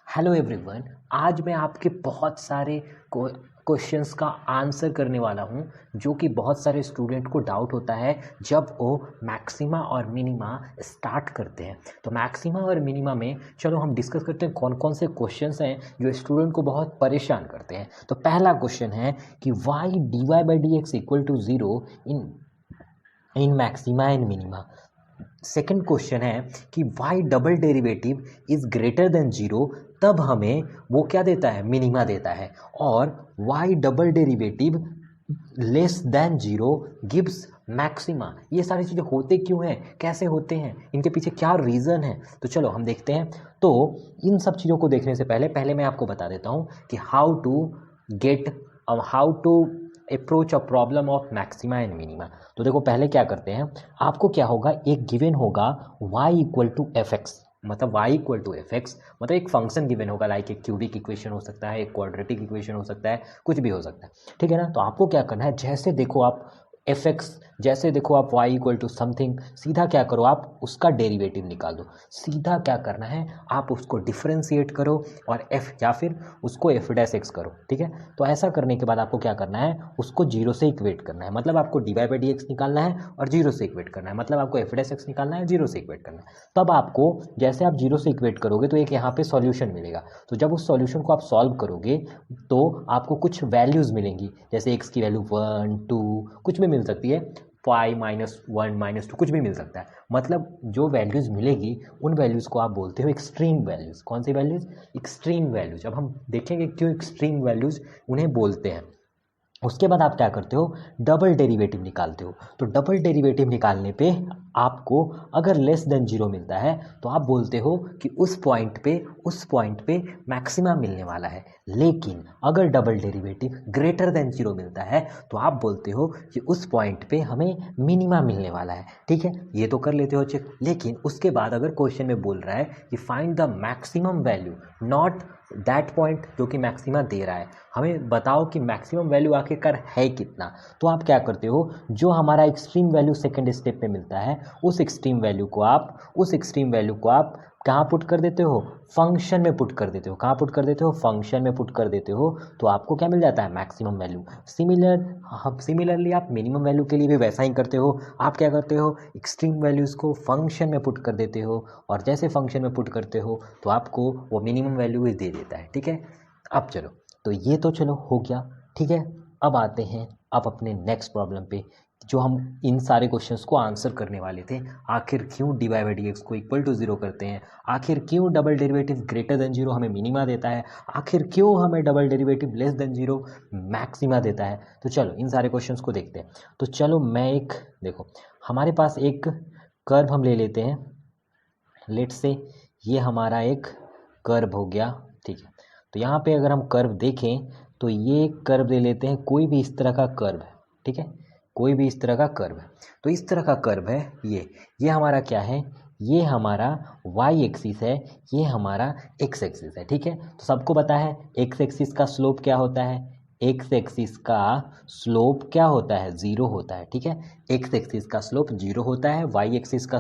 Hello everyone, आज मैं आपके बहुत सारे क्वेश्चंस का आंसर करने वाला हूं जो कि बहुत सारे स्टूडेंट को डाउट होता है जब वो मैक्सिमा और मिनिमा स्टार्ट करते हैं। तो मैक्सिमा और मिनिमा में चलो हम डिस्कस करते हैं कौन कौन से क्वेश्चंस हैं जो स्टूडेंट को बहुत परेशान करते हैं। तो पहला क्वेश्चन है कि Y D Y by D X equal to zero in maxima and minima. Second question है कि Y double derivative is greater than zero, तब हमें वो क्या देता है, मिनिमा देता है। और Y double derivative less than zero gives maxima. ये सारी चीज़ें होते क्यों हैं, कैसे होते हैं, इनके पीछे क्या रीज़न है, तो चलो हम देखते हैं। तो इन सब चीज़ों को देखने से पहले मैं आपको बता देता हूँ कि how to approach a problem of maxima and minima. तो देखो पहले क्या करते हैं, आपको क्या होगा, एक गिवन होगा y equal to F X, मतलब y equal to F X, मतलब एक फंक्शन गिवन होगा, लाइक एक क्यूबिक इक्वेशन हो सकता है, एक क्वाड्रेटिक इक्वेशन हो सकता है, कुछ भी हो सकता है, ठीक है ना। तो आपको क्या करना है, जैसे देखो आप एफ एक्स, जैसे देखो आप y इक्वल टू समथिंग, सीधा क्या करो, आप उसका डेरिवेटिव निकाल दो। सीधा क्या करना है, आप उसको डिफ्रेंशिएट करो और f या फिर उसको f डैश एक्स करो, ठीक है। तो ऐसा करने के बाद आपको क्या करना है, उसको जीरो से इक्वेट करना है, मतलब आपको D Y by D X निकालना है और जीरो से इक्वेट करना है, मतलब आपको f डैश एक्स निकालना है, जीरो से इक्वेट करना है। तब आपको जैसे आप जीरो से इक्वेट करोगे तो एक यहाँ पे सॉल्यूशन मिलेगा। तो जब उस सॉल्यूशन को आप सॉल्व करोगे तो आपको कुछ वैल्यूज़ मिलेंगी, जैसे x की वैल्यू 1 2 कुछ भी मिल सकती है, 5 -1 -2 कुछ भी मिल सकता है। मतलब जो वैल्यूज़ मिलेगी उन वैल्यूज़ को आप बोलते हो एक्सट्रीम वैल्यूज़। कौन सी वैल्यूज़, एक्सट्रीम वैल्यूज़। अब हम देखेंगे क्यों एक्सट्रीम वैल्यूज़ उन्हें बोलते हैं। उसके बाद आप क्या करते हो, डबल डेरिवेटिव निकालते हो। तो डबल डेरिवेटिव निकालने पे आपको अगर लेस देन जीरो मिलता है तो आप बोलते हो कि उस पॉइंट पे मैक्सिमा मिलने वाला है। लेकिन अगर double derivative greater than zero मिलता है तो आप बोलते हो कि उस पॉइंट पे हमें मिनिमा मिलने वाला है, ठीक है। ये तो कर लेते हो चेक। लेकिन उसके बाद अगर क्वेश्चन में बोल रहा है कि find the maximum value, not that point जो कि मैक्सिमा दे रहा है, हमें बताओ कि मैक्सिमम वैल्यू आखिरकार है कितना। तो आप क्या करते हो, जो हमारा एक्सट्रीम वैल्यू सेकंड स्टेप पे मिलता है उस एक्सट्रीम वैल्यू को आप कहाँ पुट कर देते हो, फंक्शन में पुट कर देते हो। कहाँ पुट कर देते हो, फंक्शन में पुट कर देते हो। तो आपको क्या मिल जाता है, मैक्सिमम वैल्यू। सिमिलरली आप मिनिमम वैल्यू के लिए भी वैसा ही करते हो। आप क्या करते हो, एक्सट्रीम वैल्यूज़ को फंक्शन में पुट कर देते हो, और जैसे फंक्शन में पुट करते हो तो आपको वो मिनिमम वैल्यू ही दे देता है, ठीक है। अब चलो, तो ये तो चलो हो गया, ठीक है। अब आते हैं अपने नेक्स्ट प्रॉब्लम पे, जो हम इन सारे क्वेश्चंस को आंसर करने वाले थे। आखिर क्यों D Y by D X को इक्वल टू जीरो करते हैं, आखिर क्यों double derivative greater than zero हमें मिनिमा देता है, आखिर क्यों हमें double derivative less than zero maxima देता है। तो चलो इन सारे क्वेश्चंस को देखते हैं। तो चलो देखो हमारे पास एक कर्व हम ले लेते हैं, लेट से ये हमारा एक कर्व हो गया, ठीक है। तो यहाँ पे अगर हम कर्व देखें तो ये कर्व ले लेते हैं, कोई भी इस तरह का कर्व है, ठीक है, कोई भी इस तरह का कर्व है। तो इस तरह का कर्व है ये हमारा क्या है, ये हमारा y एक्सिस है, ये हमारा x एक्सिस है, ठीक है। तो सबको पता है x एक्सिस का स्लोप क्या होता है, x एक्सिस का स्लोप क्या होता है, जीरो होता है, ठीक है। x एक्सिस का स्लोप जीरो होता है, y एक्सिस का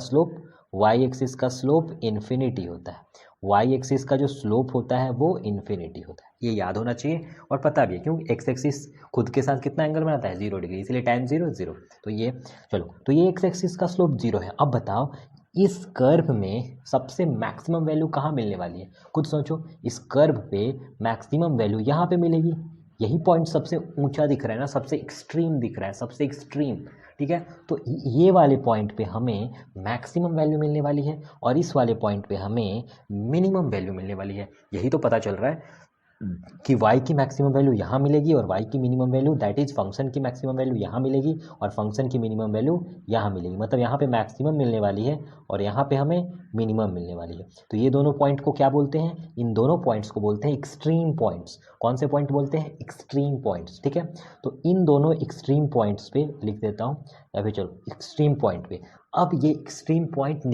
स्लोप इन्फिनिटी होता है। y एक्सिस का जो स्लोप होता है वो इन्फिनिटी होता है, ये याद होना चाहिए और पता भी है, क्योंकि x एक्सिस खुद के साथ कितना एंगल बनाता है, 0 डिग्री, इसलिए tan 0 0। तो ये चलो, तो ये x एक्सिस का स्लोप 0 है। अब बताओ इस कर्व में सबसे मैक्सिमम वैल्यू कहाँ मिलने वाली है, खुद सोचो। इस कर्व पे मैक्सिमम वैल्यू यहाँ पे मिलेगी, यही पॉइंट सबसे ऊंचा दिख रहा है ना, सबसे एक्सट्रीम दिख रहा है, सबसे एक्सट्रीम, ठीक है। तो ये वाले पॉइंट पे हमें मैक्सिमम वैल्यू मिलने वाली है और इस वाले पॉइंट पे हमें मिनिमम वैल्यू मिलने वाली है। यही तो पता चल रहा है कि y की मैक्सिमम वैल्यू यहाँ मिलेगी और y की minimum value, that is function की मैक्सिमम वैल्यू यहाँ मिलेगी और फंक्शन की मिनिमम वैल्यू यहाँ मिलेगी। मतलब यहाँ पे मैक्सिमम मिलने वाली है और यहाँ पे हमें मिनिमम मिलने वाली है। तो ये दोनों पॉइंट को क्या बोलते हैं, इन दोनों पॉइंट्स को बोलते हैं एक्सट्रीम पॉइंट्स। कौन से पॉइंट बोलते हैं, एक्सट्रीम पॉइंट्स, ठीक है। तो इन दोनों एक्सट्रीम पॉइंट्स पे लिख देता हूँ, या फिर चलो एक्सट्रीम पॉइंट पे। अब ये एक्सट्रीम पॉइंट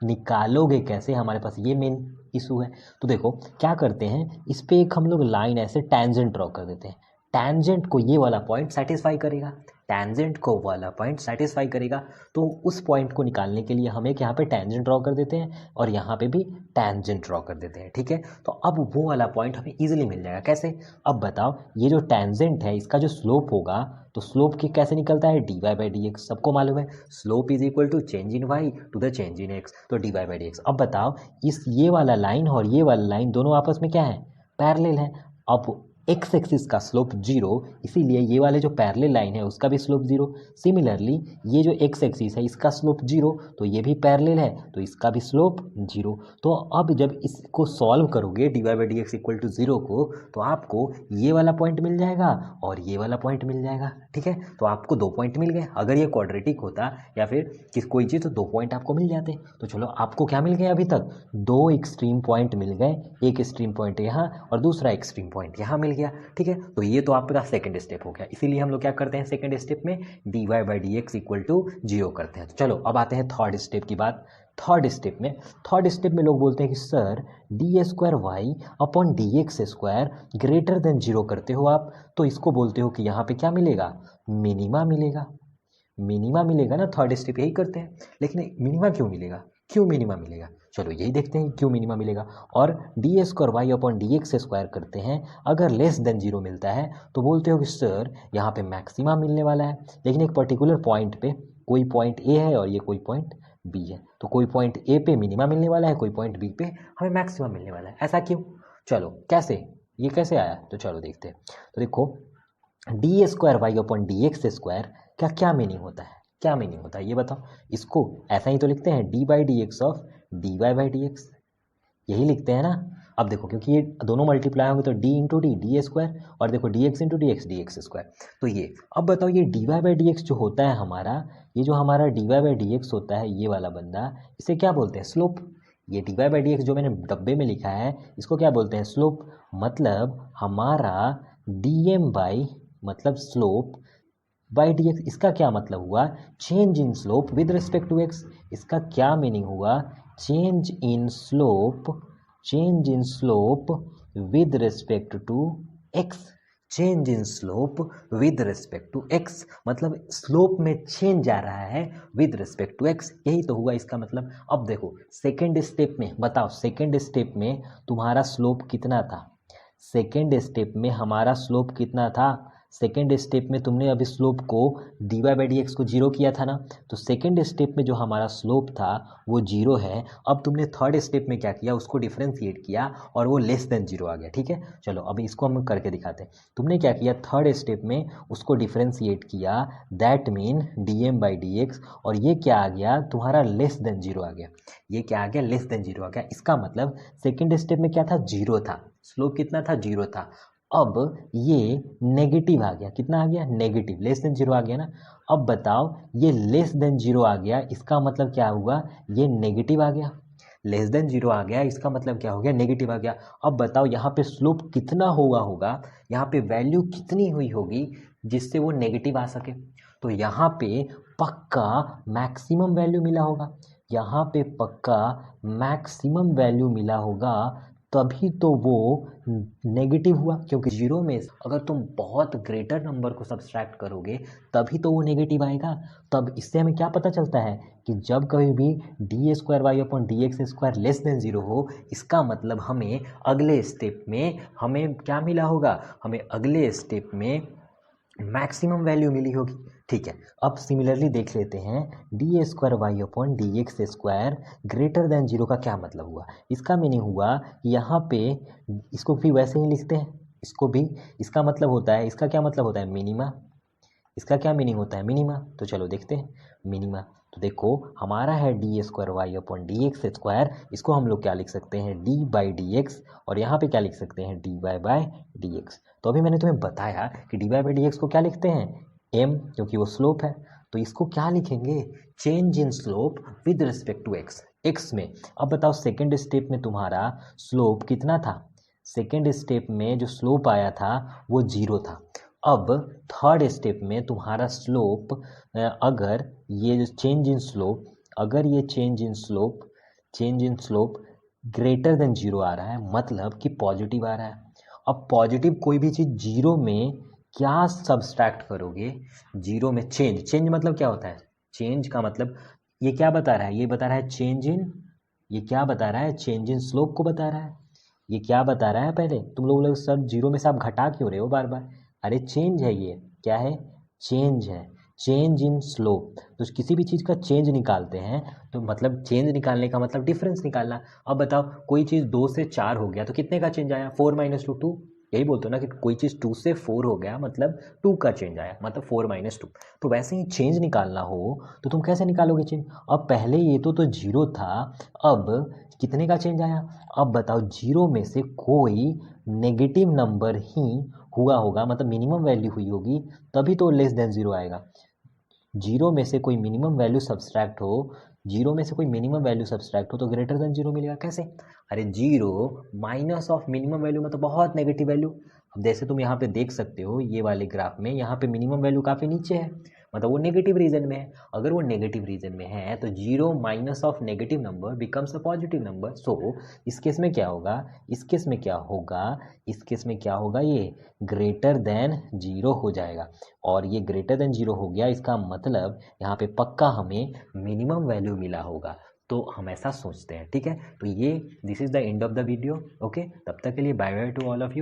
निकालोगे कैसे, हमारे पास ये मेन इशू है। तो देखो क्या करते हैं, इस पे एक हम लोग लाइन ऐसे टेंजेंट ड्रॉ कर देते हैं। टेंजेंट को ये वाला पॉइंट सेटिस्फाई करेगा, टेंजेंट को वाला पॉइंट सेटिस्फाई करेगा। तो उस पॉइंट को निकालने के लिए हम एक यहाँ पे टेंजेंट ड्रॉ कर देते हैं और यहाँ पे भी टेंजेंट ड्रॉ कर देते हैं, ठीक है। तो अब वो वाला पॉइंट हमें इजीली मिल जाएगा। कैसे? अब बताओ, ये जो टेंजेंट है इसका जो स्लोप होगा, तो स्लोप की कैसे निकलता है? dy by D X. सबको मालूम है slope is equal to change in y to the change in x, तो dy बाई डी एक्स। अब बताओ, इस ये वाला लाइन और ये वाला लाइन दोनों आपस में क्या है? पैरेलल है। अब एक्स एक्सिस का स्लोप 0, इसीलिए ये वाले जो पैरेलल लाइन है उसका भी स्लोप 0। सिमिलरली ये जो एक्स एक्सिस है इसका स्लोप 0, तो ये भी पैरेलल है तो इसका भी स्लोप 0। तो अब जब इसको सॉल्व करोगे dy by D X equal to 0 को, तो आपको ये वाला पॉइंट मिल जाएगा और ये वाला पॉइंट मिल जाएगा, ठीक है। तो आपको 2 पॉइंट मिल गए। अगर ये क्वाड्रेटिक होता या फिर कोई चीज़, तो 2 पॉइंट आपको मिल जाते। तो चलो, आपको क्या मिल गए अभी तक? 2 एक्सट्रीम पॉइंट मिल गए, एक एक्सट्रीम पॉइंट यहाँ और दूसरा एक्सट्रीम पॉइंट यहाँ मिल गया, ठीक है। तो ये तो आपका सेकंड स्टेप हो गया। इसीलिए हम लोग क्या करते हैं सेकंड स्टेप में? dy by D X equal to 0 करते हैं। तो चलो अब आते हैं थर्ड स्टेप की बात। थर्ड स्टेप में लोग बोलते हैं कि sir D square Y upon D X square greater than 0 करते हो आप, तो इसको बोलते हो कि यहाँ पे क्या मिलेगा? मिनिमा मिलेगा। मिनिमा मिलेगा ना, थर्ड स्टेप यही करते हैं। लेकिन मिनिमा क्यों मिलेगा? क्यों मिनिमा मिलेगा? चलो यही देखते हैं क्यों मिनिमा मिलेगा। और D square Y upon D X square करते हैं, अगर लेस देन 0 मिलता है तो बोलते हो कि सर यहाँ पे मैक्सिमा मिलने वाला है, लेकिन एक पर्टिकुलर पॉइंट पे, कोई पॉइंट ए है और ये कोई पॉइंट बी है, तो कोई पॉइंट ए पे मिनिमा मिलने वाला है, कोई पॉइंट बी पे हमें मैक्सिमा मिलने वाला है। ऐसा क्यों? चलो कैसे, ये कैसे आया? तो चलो देखते हैं। तो देखो, D square Y upon D X square का क्या मीनिंग होता है? क्या मीनिंग होता है ये बताओ। इसको ऐसा ही तो लिखते हैं, D by D X of D Y by D X, यही लिखते हैं ना। अब देखो, क्योंकि ये दोनों मल्टीप्लाई होंगे तो D into D, D square, और देखो D X into D X square. तो ये, अब बताओ, ये D Y by D X जो होता है हमारा, ये जो हमारा D Y by D X होता है, ये वाला बंदा, इसे क्या बोलते हैं? स्लोप। ये D Y by D X जो मैंने डब्बे में लिखा है, इसको क्या बोलते हैं? स्लोप। मतलब हमारा डी एम बाई, मतलब स्लोप, बाई डी एक्स, इसका क्या मतलब हुआ? Change in slope with respect to X. इसका क्या मीनिंग हुआ? Change in slope, change in slope with respect to X. Change in slope with respect to X, मतलब slope में चेंज आ रहा है विद रिस्पेक्ट टू एक्स, यही तो हुआ इसका मतलब। अब देखो सेकेंड स्टेप में, बताओ सेकेंड स्टेप में तुम्हारा स्लोप कितना था? सेकेंड स्टेप में हमारा स्लोप कितना था? सेकेंड स्टेप में तुमने अभी स्लोप को D Y by D X को 0 किया था ना, तो सेकेंड स्टेप में जो हमारा स्लोप था वो 0 है। अब तुमने थर्ड स्टेप में क्या किया? उसको डिफ्रेंशिएट किया और वो लेस देन 0 आ गया, ठीक है। चलो अभी इसको हम करके दिखाते हैं। तुमने क्या किया? थर्ड स्टेप में उसको डिफ्रेंशिएट किया, that mean D M by D X, और ये क्या आ गया? तुम्हारा लेस देन 0 आ गया। ये क्या आ गया? लेस देन 0 आ गया। इसका मतलब सेकेंड स्टेप में क्या था? 0 था। स्लोप कितना था? 0 था। अब ये नेगेटिव आ गया। कितना आ गया? नेगेटिव। लेस देन 0 आ गया ना। अब बताओ, ये लेस देन 0 आ गया, इसका मतलब क्या हुआ? ये नेगेटिव आ गया। लेस देन 0 आ गया, इसका मतलब क्या हो गया? नेगेटिव आ गया। अब बताओ यहाँ पे स्लोप कितना हुआ होगा, यहाँ पे वैल्यू कितनी हुई होगी जिससे वो नेगेटिव आ सके? तो यहाँ पे पक्का मैक्सिमम वैल्यू मिला होगा। यहाँ पे पक्का मैक्सिमम वैल्यू मिला होगा, तभी तो वो नेगेटिव हुआ। क्योंकि 0 में अगर तुम बहुत ग्रेटर नंबर को सब्सट्रैक्ट करोगे तभी तो वो नेगेटिव आएगा। तब इससे हमें क्या पता चलता है कि जब कभी भी D square Y upon D X square less than 0 हो, इसका मतलब हमें अगले स्टेप में हमें क्या मिला होगा? हमें अगले स्टेप में मैक्सिमम वैल्यू मिली होगी, ठीक है। अब सिमिलरली देख लेते हैं, D square Y upon D X square greater than 0 का क्या मतलब हुआ? इसका मीनिंग हुआ यहाँ पे, इसको भी वैसे ही लिखते हैं, इसको भी, इसका मतलब होता है, इसका क्या मतलब होता है? मिनिमा। इसका क्या मीनिंग होता है? मिनिमा। तो चलो देखते हैं मिनिमा। तो देखो हमारा है D square Y upon D X square, इसको हम लोग क्या लिख सकते हैं? डी बाई डी एक्स, और यहाँ पे क्या लिख सकते हैं? D Y by D X. तो अभी मैंने तुम्हें बताया कि D Y by D X को क्या लिखते हैं? एम, क्योंकि वो स्लोप है। तो इसको क्या लिखेंगे? Change in slope with respect to X, X में। अब बताओ सेकेंड स्टेप में तुम्हारा स्लोप कितना था? सेकेंड स्टेप में जो स्लोप आया था वो 0 था। अब थर्ड स्टेप में तुम्हारा स्लोप, अगर ये जो चेंज इन स्लोप, अगर ये change in slope greater than 0 आ रहा है, मतलब कि पॉजिटिव आ रहा है। अब पॉजिटिव कोई भी चीज़ 0 में क्या सब्सट्रैक्ट करोगे जीरो में? चेंज मतलब क्या होता है? चेंज का मतलब ये क्या बता रहा है? ये बता रहा है चेंज इन, ये क्या बता रहा है? चेंज इन स्लोप को बता रहा है। ये क्या बता रहा है? पहले तुम लोग सर जीरो में से आप घटा क्यों रहे हो बार बार? अरे चेंज है, ये क्या है? चेंज है, चेंज इन स्लोप। तो किसी भी चीज़ का चेंज निकालते हैं तो मतलब चेंज निकालने का मतलब डिफरेंस निकालना। अब बताओ कोई चीज़ 2 से 4 हो गया तो कितने का चेंज आया? 4 माइनस टू 2। यही बोलते हो ना कि कोई चीज़ 2 से 4 हो गया मतलब 2 का चेंज आया, मतलब 4 माइनस 2। तो वैसे ही चेंज निकालना हो तो तुम कैसे निकालोगे चेंज? अब पहले ये तो जीरो था, अब कितने का चेंज आया? अब बताओ जीरो में से कोई नेगेटिव नंबर ही हुआ होगा, मतलब मिनिमम वैल्यू हुई होगी, तभी तो लेस देन ज़ीरो आएगा। जीरो में से कोई मिनिमम वैल्यू सब्सट्रैक्ट हो, जीरो में से कोई मिनिमम वैल्यू सब्सट्रैक्ट हो तो ग्रेटर देन जीरो मिलेगा। कैसे? अरे zero minus of minimum value मतलब बहुत नेगेटिव वैल्यू। अब जैसे तुम यहाँ पे देख सकते हो ये वाले ग्राफ में, यहाँ पे मिनिमम वैल्यू काफ़ी नीचे है, मतलब वो नेगेटिव रीजन में है। अगर वो नेगेटिव रीजन में है तो zero minus of negative number becomes a positive number. So इस केस में क्या होगा? इस केस में क्या होगा? इस केस में क्या होगा? ये ग्रेटर देन जीरो हो जाएगा। और ये ग्रेटर देन जीरो हो गया, इसका मतलब यहाँ पे पक्का हमें मिनिमम वैल्यू मिला होगा। तो हम ऐसा सोचते हैं, ठीक है। तो ये this is the end of the video. Okay, तब तक के लिए bye bye to all of you.